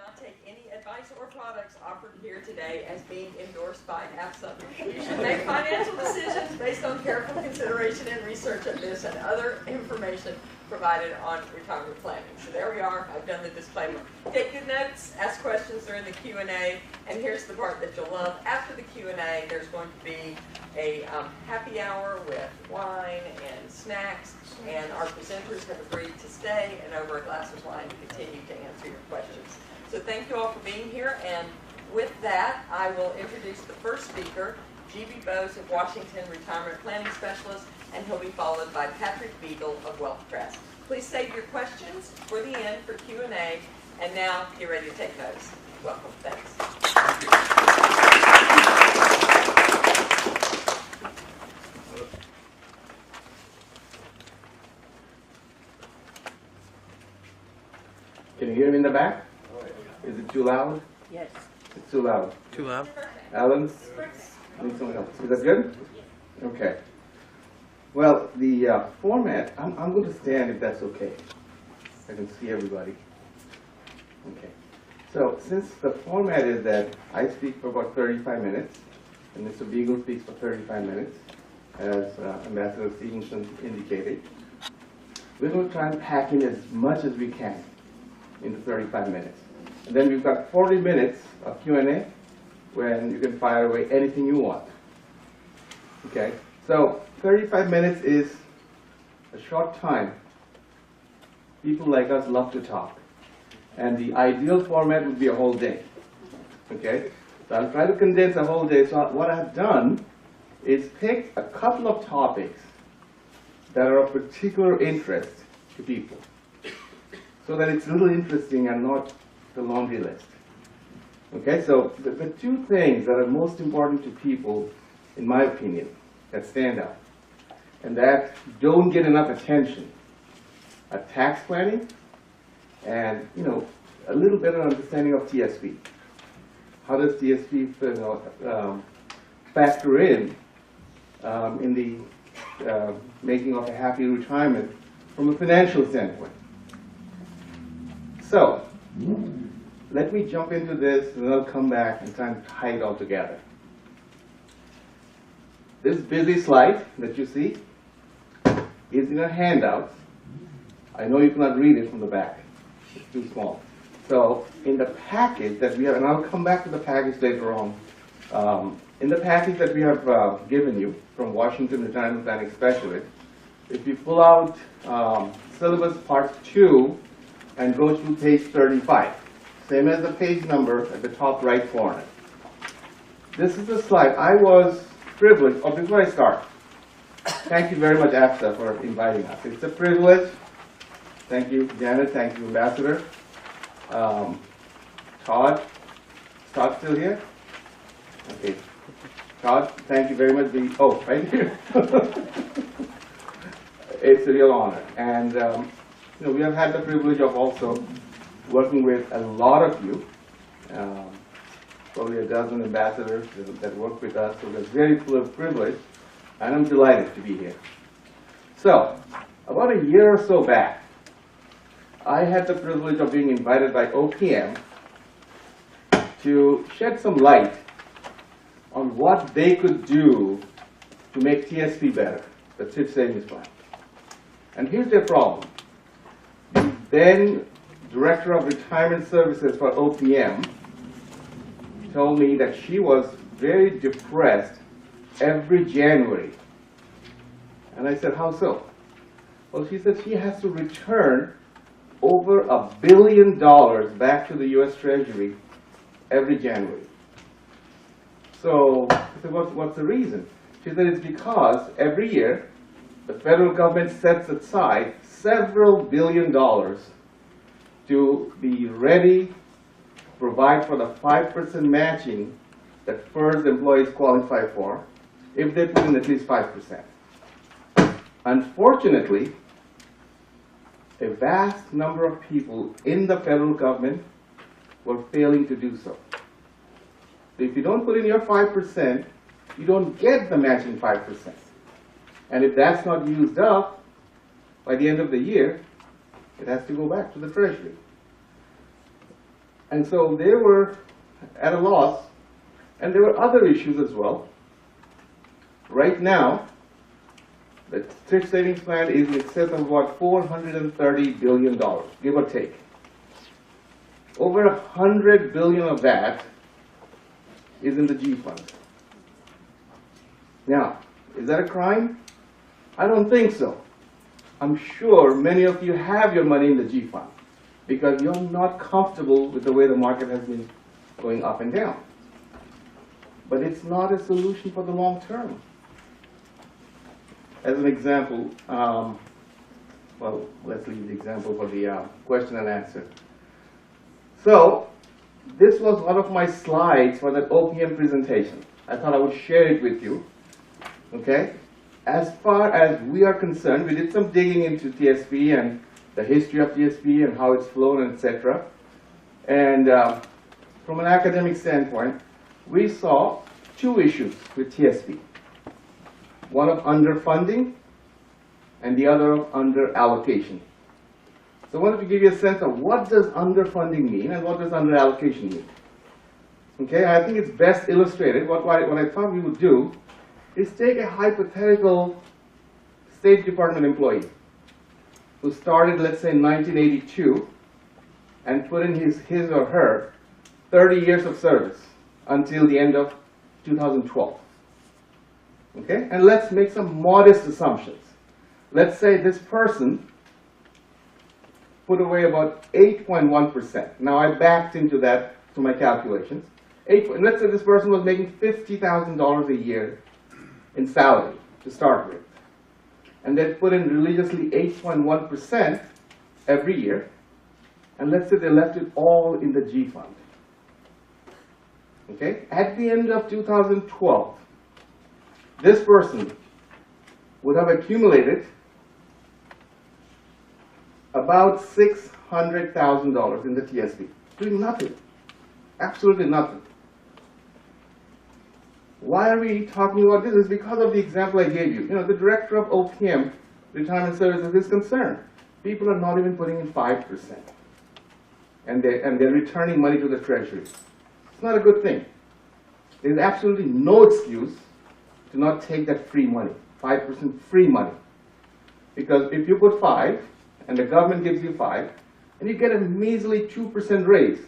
not take any advice or products offered here today as being endorsed by AFSA. You should make financial decisions based on careful consideration and research of this and other information provided on retirement planning. So there we are. I've done the disclaimer. Take good notes, ask questions during the Q&A, and here's the part that you'll love. After the Q&A, there's going to be a happy hour with wine and snacks, and our presenters have agreed to stay and over a glass of wine to continue to answer your questions. So thank you all for being here, and with that, I will introduce the first speaker, G.B. Bose of Washington, Retirement Planning Specialist, and he'll be followed by Patrick Beagle of Wealth Crest. Please save your questions for the end for Q&A, and now get ready to take notes. Welcome. Thanks. Can you hear me in the back? Is it too loud? Yes. It's too loud. Too loud? Alan? I need someone else. Is that good? Okay. Well, the format, I'm going to stand if that's okay. I can see everybody. Okay. So since the format is that I speak for about 35 minutes, and Mr. Beagle speaks for 35 minutes, as Ambassador Stevenson indicated, we're going to try and pack in as much as we can into 35 minutes. And then we've got 40 minutes of Q&A when you can fire away anything you want. Okay? So 35 minutes is a short time. People like us love to talk. And the ideal format would be a whole day. Okay? So I'll try to condense a whole day. So what I've done is pick a couple of topics that are of particular interest to people, so that it's a little interesting and not the laundry list. Okay, so the two things that are most important to people, in my opinion, that stand out, and that don't get enough attention, are tax planning and, a little better understanding of TSP. How does TSP factor in the making of a happy retirement from a financial standpoint? So, let me jump into this, and then I'll come back and try and tie it all together. This busy slide that you see is in a handout. I know you cannot read it from the back. It's too small. So, in the package that we have, and I'll come back to the package later on, in the package that we have given you from Washington Retirement Planning Specialist, if you pull out syllabus part 2, and go to page 35, same as the page number at the top right corner. This is the slide. I was privileged, before I start, thank you very much, AFSA, for inviting us. It's a privilege. Thank you, Janet. Thank you, Ambassador. Todd. Is Todd still here? Okay. Todd, thank you very much. Right here. It's a real honor. And we have had the privilege of also working with a lot of you, probably a dozen ambassadors that work with us, so we're very privileged, and I'm delighted to be here. So, about a year or so back, I had the privilege of being invited by OPM to shed some light on what they could do to make TSP better, the Thrift Savings Plan. And here's their problem. The then Director of Retirement Services for OPM told me that she was very depressed every January. And I said, how so? Well, she said she has to return over $1 billion back to the U.S. Treasury every January. So I said, what's the reason? She said it's because every year the federal government sets aside several $billion to be ready to provide for the 5% matching that FERS employees qualify for if they put in at least 5%. Unfortunately, a vast number of people in the federal government were failing to do so. So if you don't put in your 5%, you don't get the matching 5%. And if that's not used up by the end of the year, it has to go back to the Treasury. And so they were at a loss, and there were other issues as well. Right now, the thrift savings plan is in excess of about $430 billion, give or take. Over $100 billion of that is in the G fund. Now, is that a crime? I don't think so. I'm sure many of you have your money in the G fund because you're not comfortable with the way the market has been going up and down. But it's not a solution for the long term. As an example, well, let's leave the example for the question and answer. So, this was one of my slides for that OPM presentation. I thought I would share it with you. Okay? As far as we are concerned, we did some digging into TSP and the history of TSP and how it's flown, etc. And from an academic standpoint, we saw two issues with TSP. One of underfunding and the other of underallocation. So I wanted to give you a sense of what does underfunding mean and what does underallocation mean. Okay, I think it's best illustrated. What I thought we would do is take a hypothetical State Department employee who started, let's say, in 1982 and put in his or her 30 years of service until the end of 2012. Okay, and let's make some modest assumptions. Let's say this person put away about 8.1%. Now I backed into that to my calculations. Let's say this person was making $50,000 a year in salary to start with. And they put in religiously 8.1% every year. And let's say they left it all in the G fund. Okay? At the end of 2012, this person would have accumulated about $600,000 in the TSP, doing nothing, absolutely nothing. Why are we talking about this? It's because of the example I gave you. You know, the director of OPM, Retirement Services, is concerned. People are not even putting in 5%, and they're returning money to the Treasury. It's not a good thing. There's absolutely no excuse to not take that free money, 5% free money. Because if you put 5, and the government gives you 5, and you get a measly 2% raise,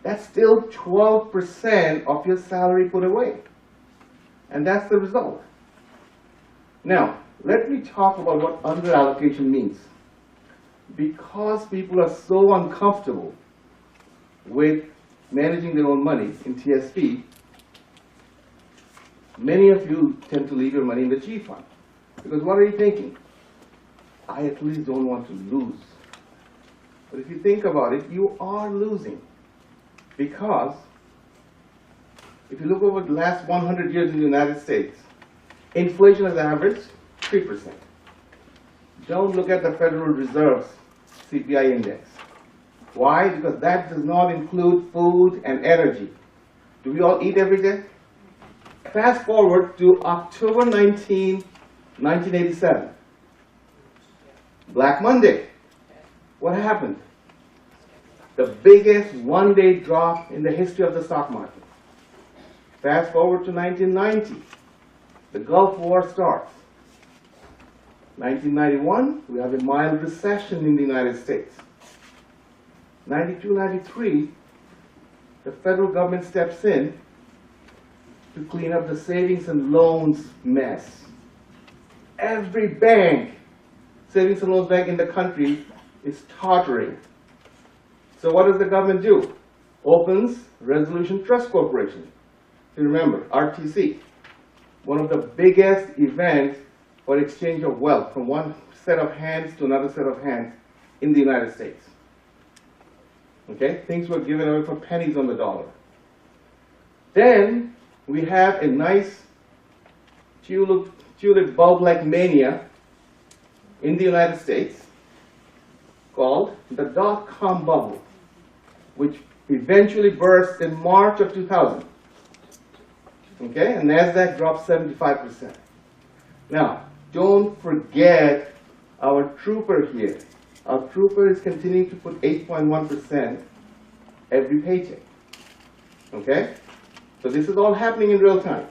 that's still 12% of your salary put away. And that's the result. Now, let me talk about what underallocation means. Because people are so uncomfortable with managing their own money in TSP, many of you tend to leave your money in the G fund. Because what are you thinking? I at least don't want to lose. But if you think about it, you are losing. Because if you look over the last 100 years in the United States, inflation has averaged 3%. Don't look at the Federal Reserve's CPI index. Why? Because that does not include food and energy. Do we all eat every day? Fast forward to October 19, 1987. Black Monday. What happened? The biggest one-day drop in the history of the stock market. Fast forward to 1990. The Gulf War starts. 1991, we have a mild recession in the United States. 92, 93, the federal government steps in to clean up the savings and loans mess. Every bank, savings and loans bank in the country is tottering. So what does the government do? Opens Resolution Trust Corporation. If you remember, RTC, one of the biggest events for exchange of wealth from one set of hands to another set of hands in the United States. Okay, things were given away for pennies on the dollar. Then we have a nice tulip bulb-like mania in the United States called the dot-com bubble, which eventually burst in March of 2000. Okay, and NASDAQ dropped 75%. Now, don't forget our trooper here. Our trooper is continuing to put 8.1% every paycheck. Okay? So this is all happening in real time.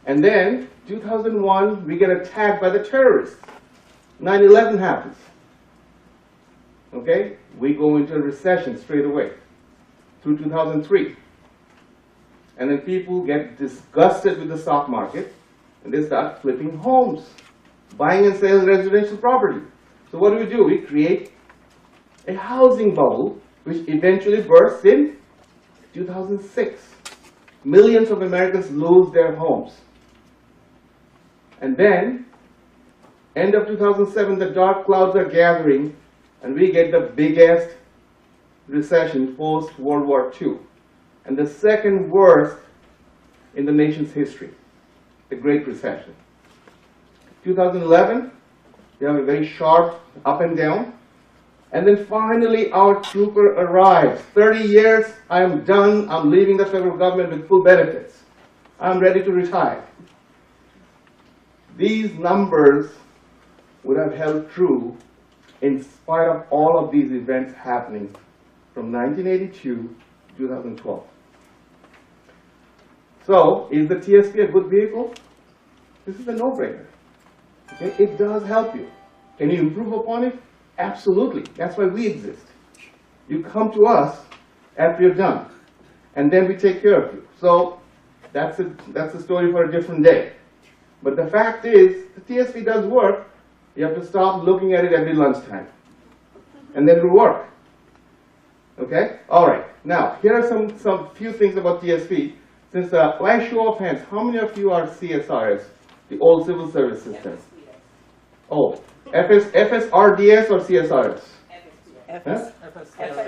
And then, 2001, we get attacked by the terrorists. 9/11 happens. Okay? We go into a recession straight away through 2003. And then people get disgusted with the stock market and they start flipping homes, buying and selling residential property. So what do? We create a housing bubble which eventually bursts in 2006. Millions of Americans lose their homes. And then, end of 2007, the dark clouds are gathering and we get the biggest recession post World War II. And the second worst in the nation's history, the Great Recession. 2011, we have a very sharp up and down. And then finally our trooper arrives. 30 years, I am done, I'm leaving the federal government with full benefits. I'm ready to retire. These numbers would have held true in spite of all of these events happening from 1982 to 2012. So, is the TSP a good vehicle? This is a no-brainer. Okay? It does help you. Can you improve upon it? Absolutely. That's why we exist. You come to us after you're done, and then we take care of you. So, that's a story for a different day. But the fact is, the TSP does work. You have to stop looking at it every lunchtime. And then it'll work. Okay? All right. Now, here are some few things about TSP. Since last show of hands, how many of you are CSRS, the old civil service system? Oh, FSRDS or CSRS? Huh?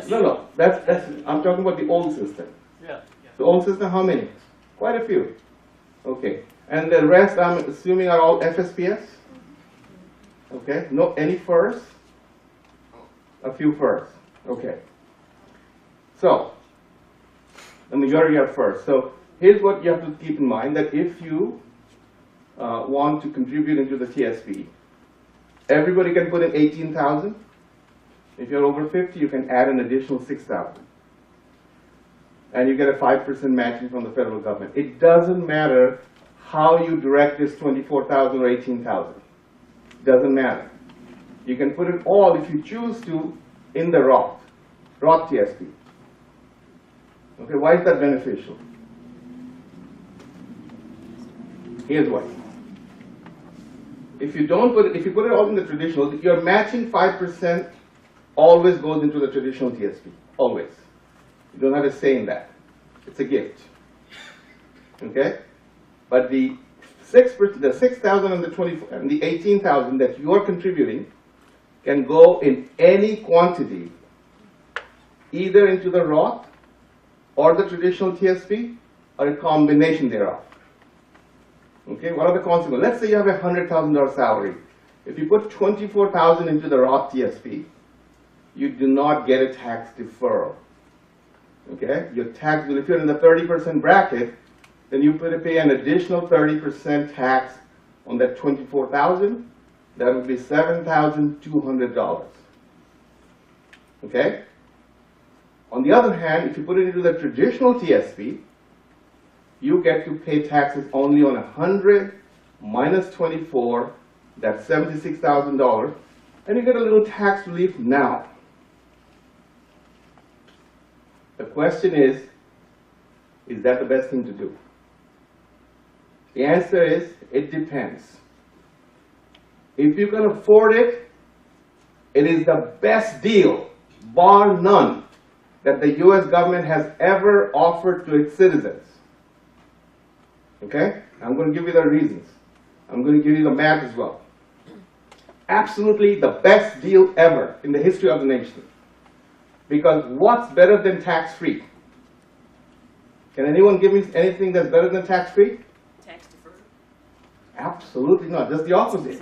No. That's. I'm talking about the old system. Yeah. The old system, how many? Quite a few. Okay. And the rest, I'm assuming, are all FSPS? Okay. No, any first? A few first. Okay. So, the majority are first. So, here's what you have to keep in mind, that if you want to contribute into the TSP, everybody can put in 18,000. If you're over 50, you can add an additional 6,000. And you get a 5% matching from the federal government. It doesn't matter how you direct this 24,000 or 18,000. Doesn't matter. You can put it all, if you choose to, in the Roth TSP. Okay, why is that beneficial? Here's why. If you put it all in the traditional, your matching 5% always goes into the traditional TSP. Always. You don't have a say in that. It's a gift. Okay? But the 6%, the 6,000 and the 24 and the 18,000 that you are contributing can go in any quantity, either into the Roth or the traditional TSP, or a combination thereof. Okay, what are the consequences? Let's say you have a $100,000 salary. If you put 24,000 into the Roth TSP, you do not get a tax deferral. Okay, your tax bill, if you're in the 30% bracket, then you pay an additional 30% tax on that 24,000. That would be $7,200. Okay? On the other hand, if you put it into the traditional TSP, you get to pay taxes only on 100 minus 24, that's $76,000, and you get a little tax relief now. The question is that the best thing to do? The answer is, it depends. If you can afford it, it is the best deal, bar none, that the US government has ever offered to its citizens. Okay? I'm going to give you the reasons. I'm going to give you the math as well. Absolutely the best deal ever in the history of the nation. Because what's better than tax-free? Can anyone give me anything that's better than tax-free? Tax deferred. Absolutely not. Just the opposite.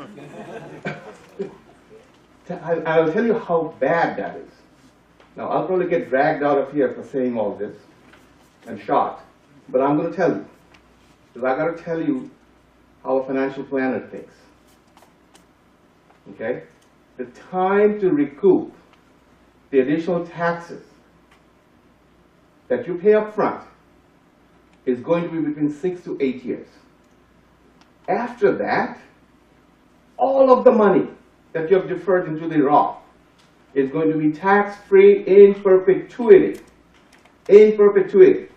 I'll tell you how bad that is. Now, I'll probably get dragged out of here for saying all this and shot. But I'm going to tell you. Because I got to tell you how a financial planner thinks. Okay? The time to recoup the additional taxes that you pay up front is going to be between 6 to 8 years. After that, all of the money that you have deferred into the Roth is going to be tax-free in perpetuity. In perpetuity.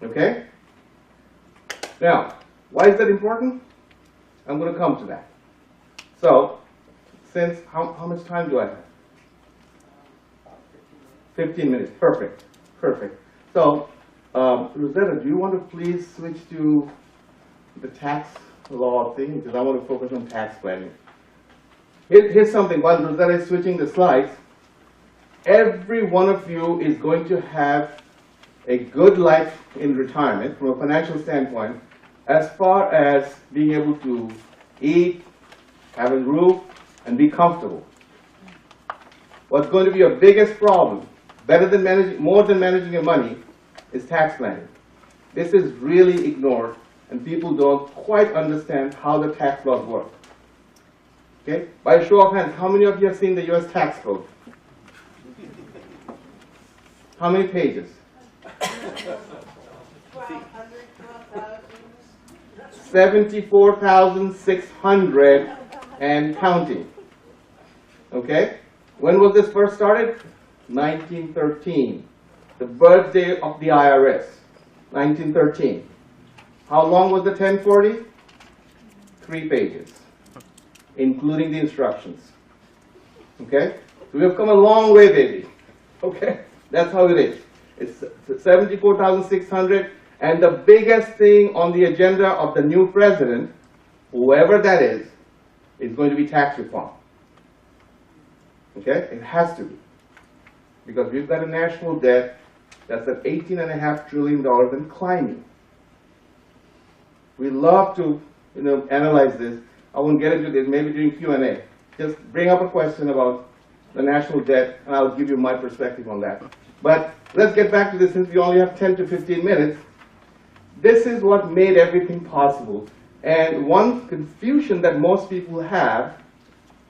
Okay? Now, why is that important? I'm going to come to that. So, since, how much time do I have? 15 minutes. Perfect. Perfect. So, Rosetta, do you want to please switch to the tax law thing? Because I want to focus on tax planning. Here's something. While Rosetta is switching the slides, every one of you is going to have a good life in retirement from a financial standpoint, as far as being able to eat, have a roof, and be comfortable. What's going to be your biggest problem, more than managing your money, is tax planning. This is really ignored, and people don't quite understand how the tax laws work. Okay? By a show of hands, how many of you have seen the U.S. tax code? How many pages? 74,600 and counting. Okay? When was this first started? 1913. The birthday of the IRS. 1913. How long was the 1040? 3 pages, including the instructions. Okay? So we have come a long way, baby. Okay? That's how it is. It's 74,600, and the biggest thing on the agenda of the new president, whoever that is going to be tax reform. Okay? It has to be. Because we've got a national debt that's at $18.5 trillion and climbing. We love to, analyze this. I won't get into this, maybe during Q&A. Just bring up a question about the national debt, and I'll give you my perspective on that. But let's get back to this, since we only have 10 to 15 minutes. This is what made everything possible. And one confusion that most people have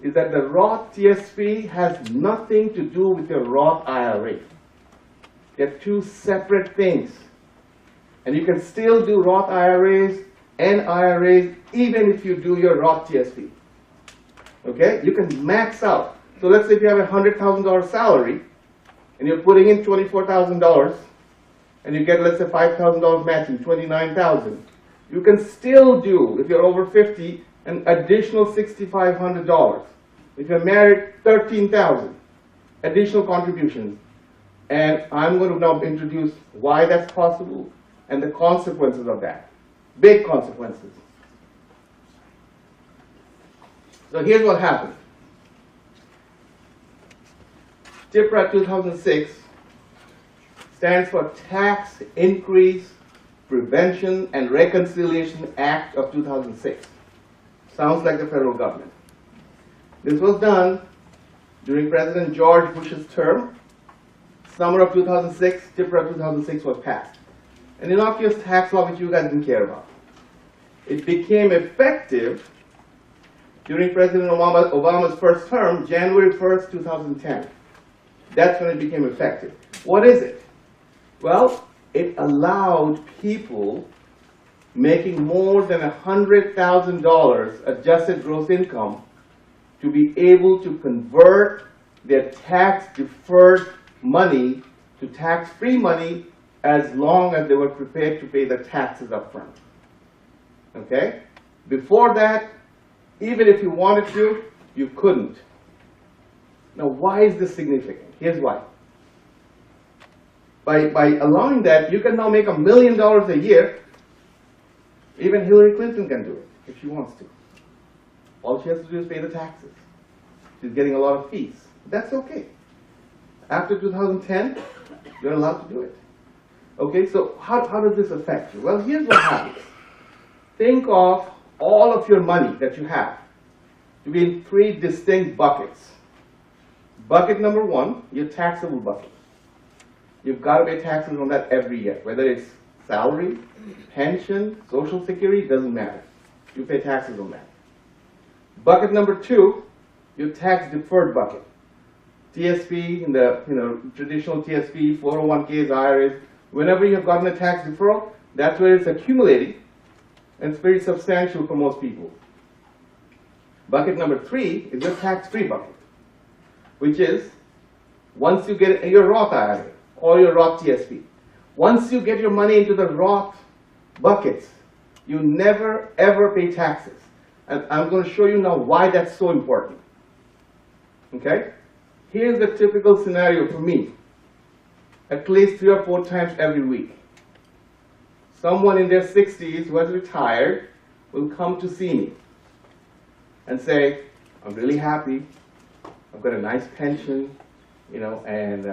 is that the Roth TSP has nothing to do with your Roth IRA. They're two separate things. And you can still do Roth IRAs and IRAs even if you do your Roth TSP. Okay? You can max out. So let's say if you have a $100,000 salary and you're putting in $24,000 and you get, let's say, $5,000 matching, $29,000. You can still do, if you're over 50, an additional $6,500. If you're married, $13,000 additional contributions. And I'm going to now introduce why that's possible and the consequences of that. Big consequences. So here's what happened. TIPRA 2006 stands for Tax Increase Prevention and Reconciliation Act of 2006. Sounds like the federal government. This was done during President George Bush's term. Summer of 2006, TIPRA 2006 was passed. An innocuous tax law which you guys didn't care about. It became effective during President Obama's first term, January 1st, 2010. That's when it became effective. What is it? Well, it allowed people making more than $100,000 adjusted gross income to be able to convert their tax-deferred money to tax-free money as long as they were prepared to pay the taxes up front. Okay? Before that, even if you wanted to, you couldn't. Now, why is this significant? Here's why. By allowing that, you can now make $1 million a year. Even Hillary Clinton can do it if she wants to. All she has to do is pay the taxes. She's getting a lot of fees. That's okay. After 2010, you're allowed to do it. Okay, so how does this affect you? Well, here's what happens. Think of all of your money that you have to be in 3 distinct buckets. Bucket number 1, your taxable bucket. You've got to pay taxes on that every year, whether it's salary, pension, Social Security, doesn't matter. You pay taxes on that. Bucket number 2, your tax deferred bucket. TSP, in the traditional TSP, 401ks, IRAs, whenever you have gotten a tax deferral, that's where it's accumulating, and it's very substantial for most people. Bucket number 3 is your tax-free bucket, which is once you get your Roth IRA or your Roth TSP, once you get your money into the Roth buckets, you never ever pay taxes. And I'm going to show you now why that's so important. Okay? Here's the typical scenario for me. At least 3 or 4 times every week. Someone in their 60s who has retired will come to see me and say, I'm really happy, I've got a nice pension, and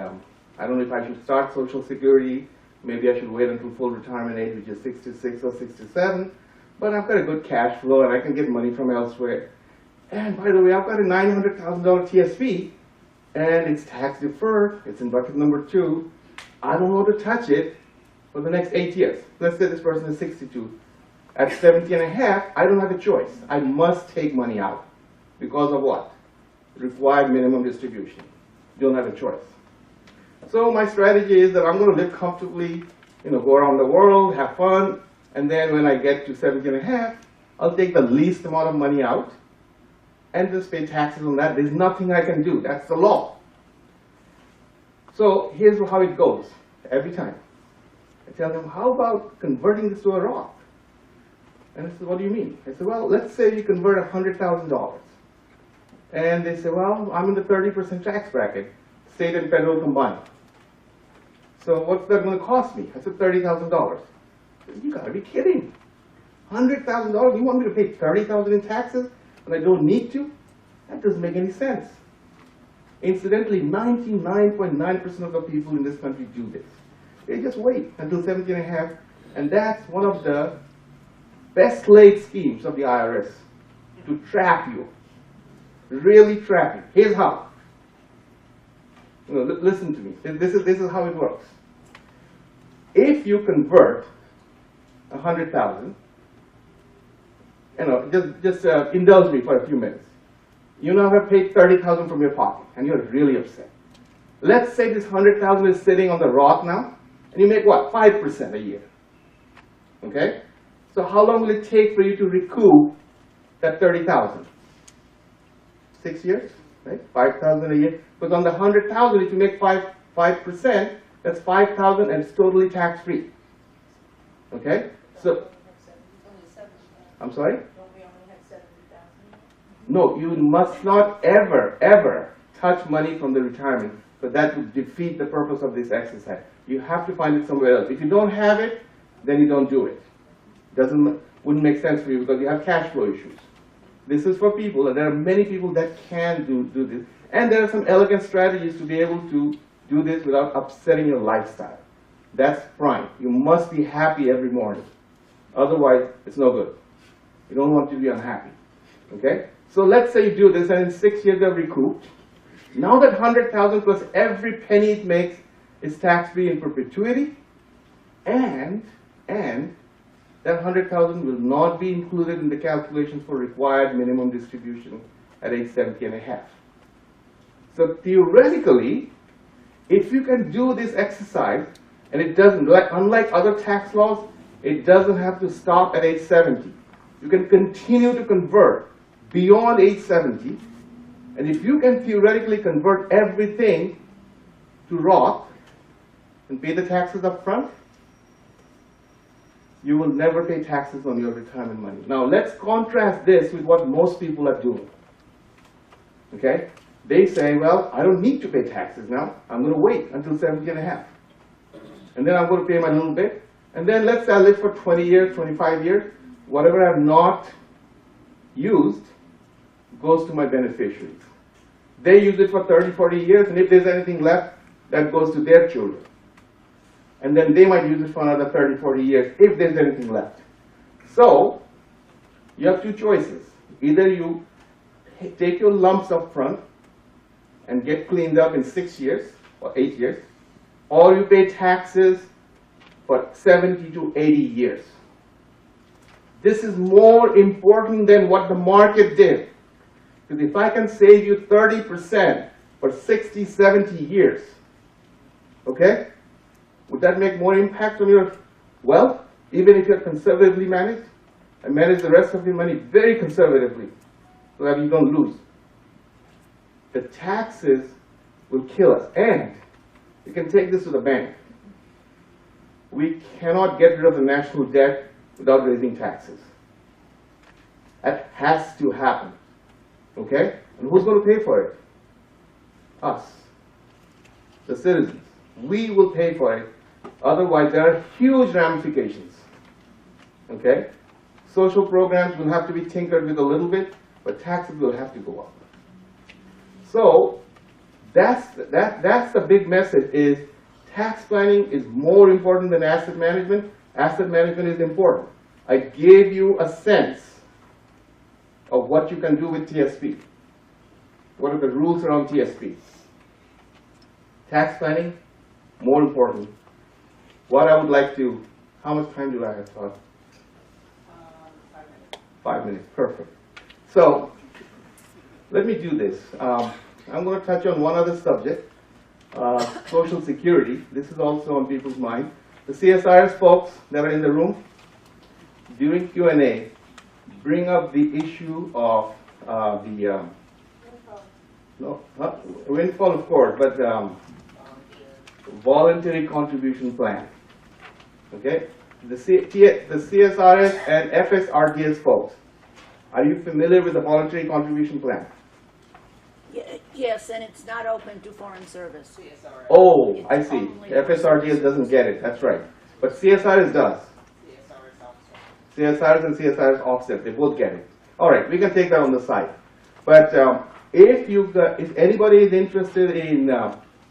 I don't know if I should start Social Security, maybe I should wait until full retirement age, which is 66 or 67, but I've got a good cash flow and I can get money from elsewhere. And by the way, I've got a $900,000 TSP, and it's tax deferred, it's in bucket number 2, I don't know to touch it for the next 8 years. Let's say this person is 62. At 70 and a half, I don't have a choice. I must take money out. Because of what? Required minimum distribution. You don't have a choice. So my strategy is that I'm going to live comfortably, go around the world, have fun, and then when I get to 70 and a half, I'll take the least amount of money out and just pay taxes on that. There's nothing I can do. That's the law. So here's how it goes every time. I tell them, how about converting this to a Roth? And I said, what do you mean? I said, well, let's say you convert $100,000. And they say, well, I'm in the 30% tax bracket, state and federal combined. So what's that going to cost me? I said, $30,000. You got to be kidding. $100,000? You want me to pay $30,000 in taxes when I don't need to? That doesn't make any sense. Incidentally, 99.9% of the people in this country do this. They just wait until 70 and a half, and that's one of the best laid schemes of the IRS to trap you, really trap you. Here's how. Listen to me. This is how it works. If you convert 100,000, just indulge me for a few minutes. You now have paid 30,000 from your pocket, and you're really upset. Let's say this 100,000 is sitting on the Roth now, and you make what? 5% a year. Okay? So how long will it take for you to recoup that 30,000? 6 years, right? 5,000 a year. Because on the 100,000, if you make 5%, that's 5,000 and it's totally tax-free. Okay? So, I'm sorry? No, you must not ever, ever touch money from the retirement, but that would defeat the purpose of this exercise. You have to find it somewhere else. If you don't have it, then you don't do it. Wouldn't make sense for you because you have cash flow issues. This is for people, and there are many people that can do this. And there are some elegant strategies to be able to do this without upsetting your lifestyle. That's prime. You must be happy every morning. Otherwise, it's no good. You don't want to be unhappy. Okay? So let's say you do this, and in 6 years they're recouped. Now that 100,000 plus every penny it makes is tax-free in perpetuity, and that 100,000 will not be included in the calculations for required minimum distribution at age 70 and a half. So theoretically, if you can do this exercise, and it doesn't, unlike other tax laws, it doesn't have to stop at age 70. You can continue to convert beyond age 70, and if you can theoretically convert everything to Roth and pay the taxes up front, you will never pay taxes on your retirement money. Now let's contrast this with what most people are doing. Okay? They say, well, I don't need to pay taxes now. I'm going to wait until 70 and a half. And then I'm going to pay my little bit. And then let's say I live for 20 years, 25 years. Whatever I have not used goes to my beneficiaries. They use it for 30, 40 years, and if there's anything left, that goes to their children. And then they might use it for another 30, 40 years, if there's anything left. So, you have two choices. Either you take your lumps up front and get cleaned up in 6 years, or 8 years, or you pay taxes for 70 to 80 years. This is more important than what the market did. Because if I can save you 30% for 60, 70 years. Okay? Would that make more impact on your wealth, even if you're conservatively managed? And manage the rest of your money very conservatively so that you don't lose. The taxes will kill us. And you can take this to the bank. We cannot get rid of the national debt without raising taxes. That has to happen. Okay? And who's going to pay for it? Us. The citizens. We will pay for it. Otherwise, there are huge ramifications. Okay? Social programs will have to be tinkered with a little bit, but taxes will have to go up. So, that's the big message is tax planning is more important than asset management. Asset management is important. I gave you a sense of what you can do with TSP. What are the rules around TSP? Tax planning, more important. What I would like to, how much time do I have, Todd? 5 minutes. 5 minutes, perfect. So, let me do this. I'm going to touch on one other subject, Social Security. This is also on people's mind. The CSIS folks that are in the room, during Q&A, bring up the issue of windfall, of course, but voluntary contribution plan. Okay? The CSRS and FSRDS folks, are you familiar with the voluntary contribution plan? Yes, and it's not open to foreign service. CSRS. Oh, It's I see. only- FSRDS doesn't get it, that's right. But CSRS does. CSRS officer. CSRS and CSRS offset, they both get it. All right, we can take that on the side. But if anybody is interested in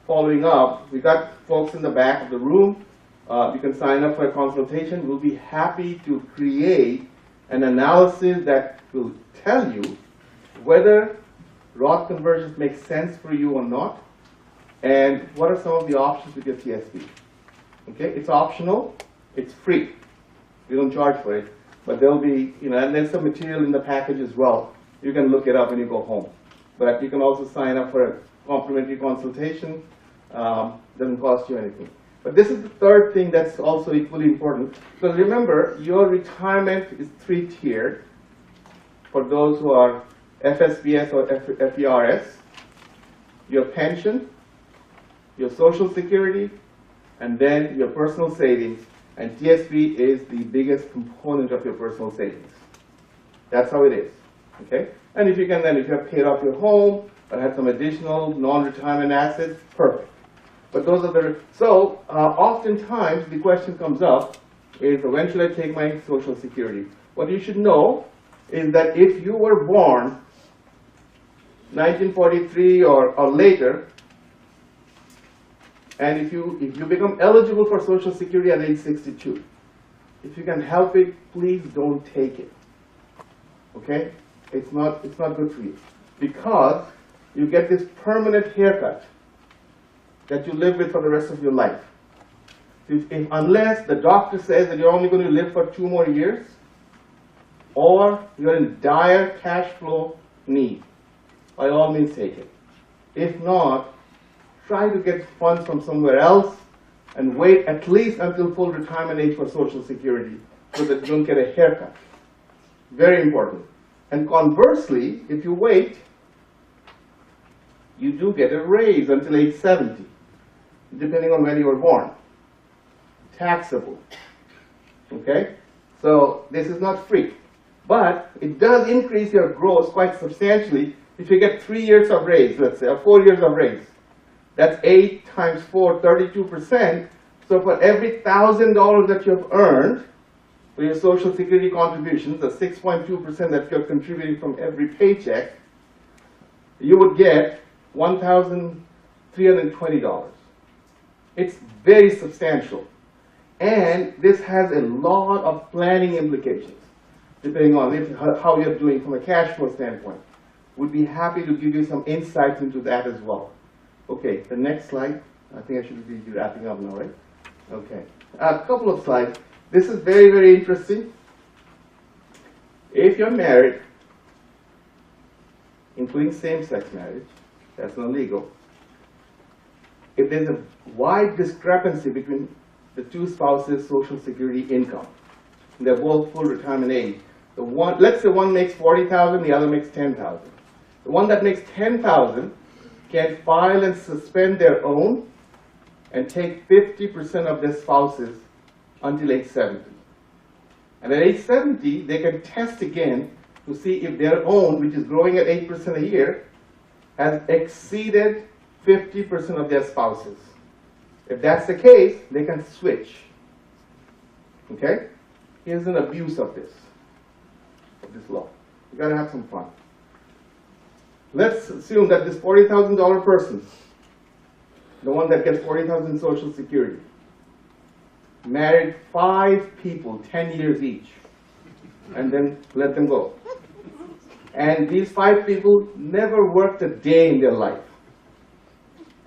following up, we got folks in the back of the room. You can sign up for a consultation. We'll be happy to create an analysis that will tell you whether Roth conversions make sense for you or not, and what are some of the options with your TSP. Okay, it's optional, it's free. We don't charge for it, but there'll be, and there's some material in the package as well. You can look it up when you go home. But you can also sign up for a complimentary consultation. Doesn't cost you anything. But this is the third thing that's also equally important. Because remember, your retirement is three-tiered for those who are FSBS or FERS, your pension, your Social Security, and then your personal savings. And TSP is the biggest component of your personal savings. That's how it is. Okay? And if you can then, if you have paid off your home or had some additional non-retirement assets, perfect. But those are the, so oftentimes the question comes up is, when should I take my Social Security? What you should know is that if you were born 1943 or later, and if you become eligible for Social Security at age 62, if you can help it, please don't take it. Okay? It's not good for you. Because you get this permanent haircut that you live with for the rest of your life. Unless the doctor says that you're only going to live for 2 more years, or you're in dire cash flow need, by all means take it. If not, try to get funds from somewhere else and wait at least until full retirement age for Social Security so that you don't get a haircut. Very important. And conversely, if you wait, you do get a raise until age 70, depending on when you were born. Taxable. Okay? So this is not free. But it does increase your gross quite substantially if you get 3 years of raise, let's say, or 4 years of raise. That's 8 times 4, 32%. So for every $1,000 that you have earned for your Social Security contributions, the 6.2% that you're contributing from every paycheck, you would get $1,320. It's very substantial. And this has a lot of planning implications, depending on how you're doing from a cash flow standpoint. We'd be happy to give you some insights into that as well. Okay, the next slide. I think I should be wrapping up now, right? Okay. A couple of slides. This is very, very interesting. If you're married, including same-sex marriage, that's not legal, if there's a wide discrepancy between the two spouses' Social Security income, they're both full retirement age. The one, let's say one makes 40,000, the other makes 10,000. The one that makes 10,000 can file and suspend their own and take 50% of their spouses until age 70. And at age 70, they can test again to see if their own, which is growing at 8% a year, has exceeded 50% of their spouses. If that's the case, they can switch. Okay? Here's an abuse of this law. You gotta have some fun. Let's assume that this $40,000 person, the one that gets 40,000 Social Security, married 5 people, 10 years each, and then let them go. And these 5 people never worked a day in their life,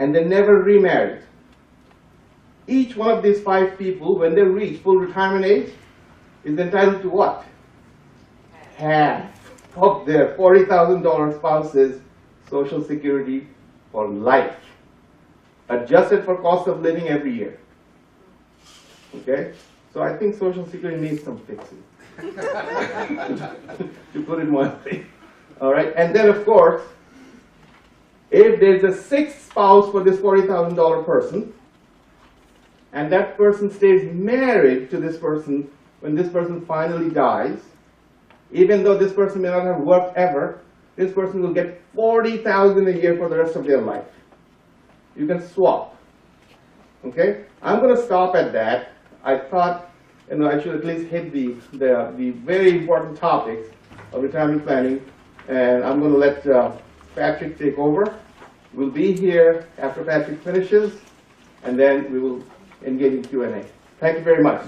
and they never remarried. Each one of these 5 people, when they reach full retirement age, is entitled to what? Half of their $40,000 spouse's Social Security for life, adjusted for cost of living every year. Okay? So I think Social Security needs some fixing, to put it mildly. All right? And then, of course, if there's a 6th spouse for this $40,000 person, and that person stays married to this person when this person finally dies, even though this person may not have worked ever, this person will get $40,000 a year for the rest of their life. You can swap. Okay? I'm going to stop at that. I thought, I should at least hit the very important topics of retirement planning, and I'm going to let Patrick take over. We'll be here after Patrick finishes, and then we will engage in Q&A. Thank you very much.